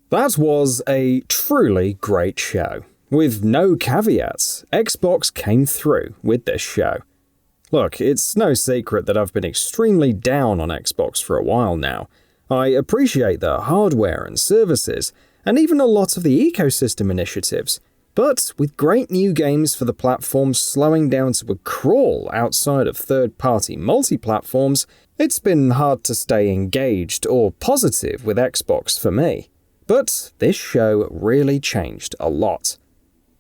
That was a truly great show. With no caveats, Xbox came through with this show. Look, it's no secret that I've been extremely down on Xbox for a while now. I appreciate their hardware and services, and even a lot of the ecosystem initiatives, but with great new games for the platform slowing down to a crawl outside of third-party multi-platforms, it's been hard to stay engaged or positive with Xbox for me. But this show really changed a lot.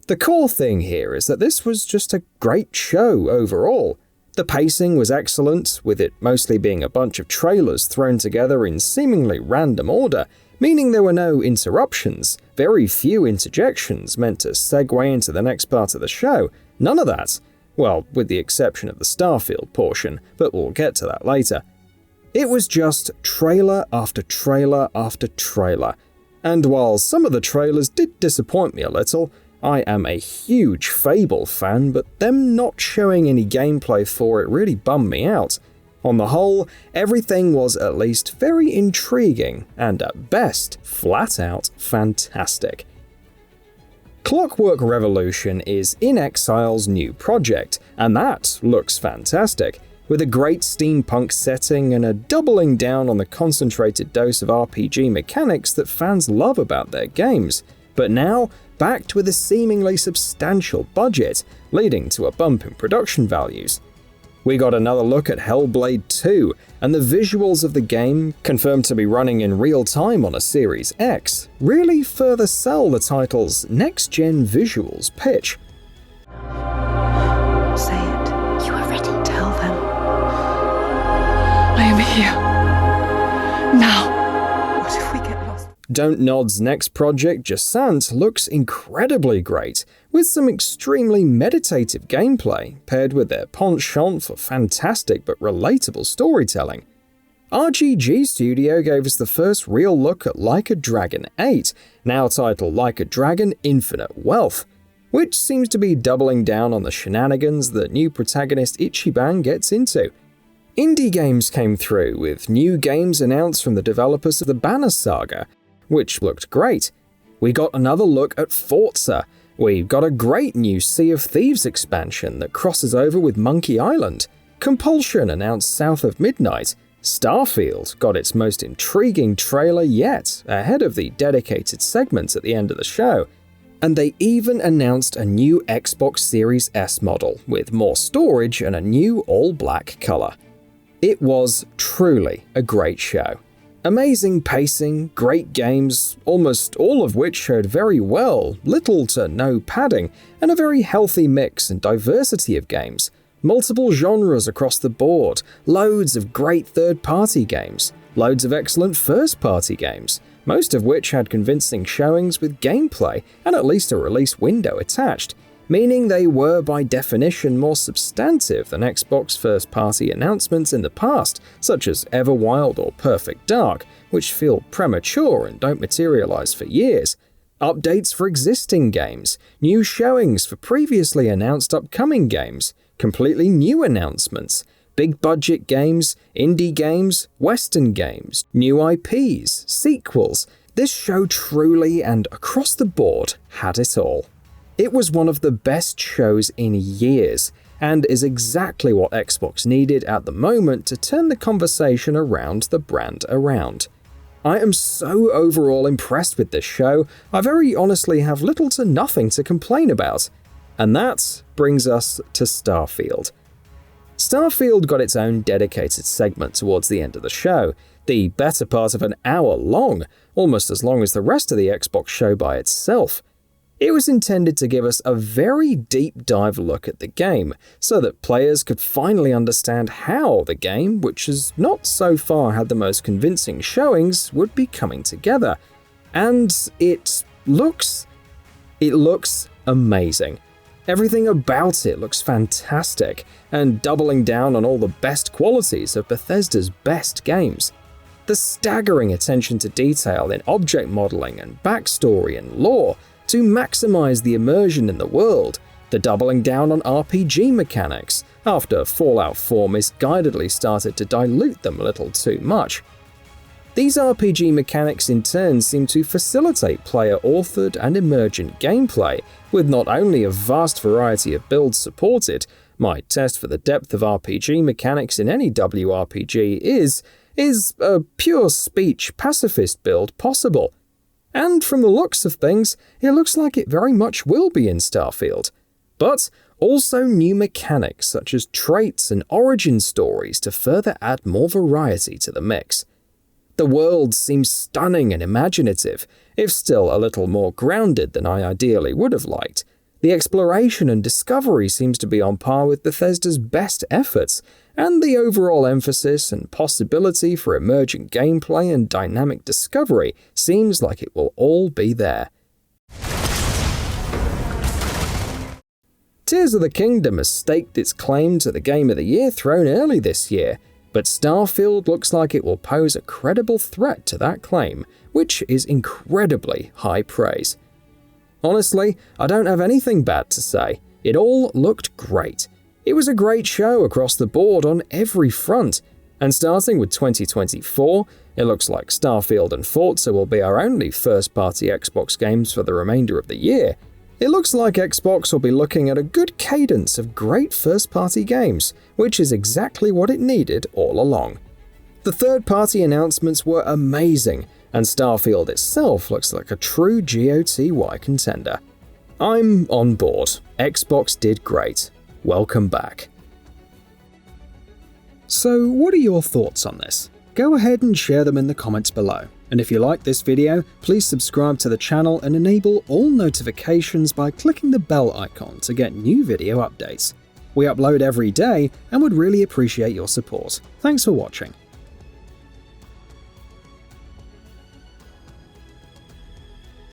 The core thing here is that this was just a great show overall. The pacing was excellent, with it mostly being a bunch of trailers thrown together in seemingly random order, meaning there were no interruptions, very few interjections meant to segue into the next part of the show, none of that. Well, with the exception of the Starfield portion, but we'll get to that later. It was just trailer after trailer after trailer. And while some of the trailers did disappoint me a little, I am a huge Fable fan, but them not showing any gameplay for it really bummed me out. On the whole, everything was at least very intriguing, and at best, flat out fantastic. Clockwork Revolution is inXile's new project, and that looks fantastic. With a great steampunk setting and a doubling down on the concentrated dose of RPG mechanics that fans love about their games, but now backed with a seemingly substantial budget, leading to a bump in production values. We got another look at Hellblade 2, and the visuals of the game, confirmed to be running in real time on a Series X, really further sell the title's next-gen visuals pitch. Say it. You are ready. Tell them. I am here. Now. What if we get lost? Don't Nod's next project, Jasant, looks incredibly great, with some extremely meditative gameplay, paired with their penchant for fantastic but relatable storytelling. RGG Studio gave us the first real look at Like a Dragon 8, now titled Like a Dragon Infinite Wealth, which seems to be doubling down on the shenanigans that new protagonist Ichiban gets into. Indie games came through, with new games announced from the developers of the Banner Saga, which looked great. We got another look at Forza. We got a great new Sea of Thieves expansion that crosses over with Monkey Island. Compulsion announced South of Midnight. Starfield got its most intriguing trailer yet, ahead of the dedicated segments at the end of the show. And they even announced a new Xbox Series S model, with more storage and a new all-black color. It was truly a great show. Amazing pacing, great games, almost all of which showed very well, little to no padding, and a very healthy mix and diversity of games. Multiple genres across the board, loads of great third-party games, loads of excellent first-party games, most of which had convincing showings with gameplay and at least a release window attached, meaning they were by definition more substantive than Xbox first-party announcements in the past, such as Everwild or Perfect Dark, which feel premature and don't materialize for years. Updates for existing games, new showings for previously announced upcoming games, completely new announcements, big-budget games, indie games, Western games, new IPs, sequels. This show truly and across the board had it all. It was one of the best shows in years, and is exactly what Xbox needed at the moment to turn the conversation around the brand around. I am so overall impressed with this show, I very honestly have little to nothing to complain about. And that brings us to Starfield. Starfield got its own dedicated segment towards the end of the show, the better part of an hour long, almost as long as the rest of the Xbox show by itself. It was intended to give us a very deep dive look at the game, so that players could finally understand how the game, which has not so far had the most convincing showings, would be coming together. And it looks amazing. Everything about it looks fantastic, and doubling down on all the best qualities of Bethesda's best games. The staggering attention to detail in object modeling and backstory and lore, to maximize the immersion in the world, the doubling down on RPG mechanics, after Fallout 4 misguidedly started to dilute them a little too much. These RPG mechanics in turn seem to facilitate player-authored and emergent gameplay, with not only a vast variety of builds supported. My test for the depth of RPG mechanics in any WRPG is a pure speech pacifist build possible? And from the looks of things, it looks like it very much will be in Starfield. But also new mechanics such as traits and origin stories to further add more variety to the mix. The world seems stunning and imaginative, if still a little more grounded than I ideally would have liked. The exploration and discovery seems to be on par with Bethesda's best efforts, and the overall emphasis and possibility for emergent gameplay and dynamic discovery seems like it will all be there. Tears of the Kingdom has staked its claim to the Game of the Year throne early this year, but Starfield looks like it will pose a credible threat to that claim, which is incredibly high praise. Honestly, I don't have anything bad to say. It all looked great. It was a great show across the board on every front, and starting with 2024, it looks like Starfield and Forza will be our only first-party Xbox games for the remainder of the year. It looks like Xbox will be looking at a good cadence of great first-party games, which is exactly what it needed all along. The third-party announcements were amazing, and Starfield itself looks like a true GOTY contender. I'm on board. Xbox did great. Welcome back. So, what are your thoughts on this? Go ahead and share them in the comments below. And if you like this video, please subscribe to the channel and enable all notifications by clicking the bell icon to get new video updates. We upload every day and would really appreciate your support. Thanks for watching.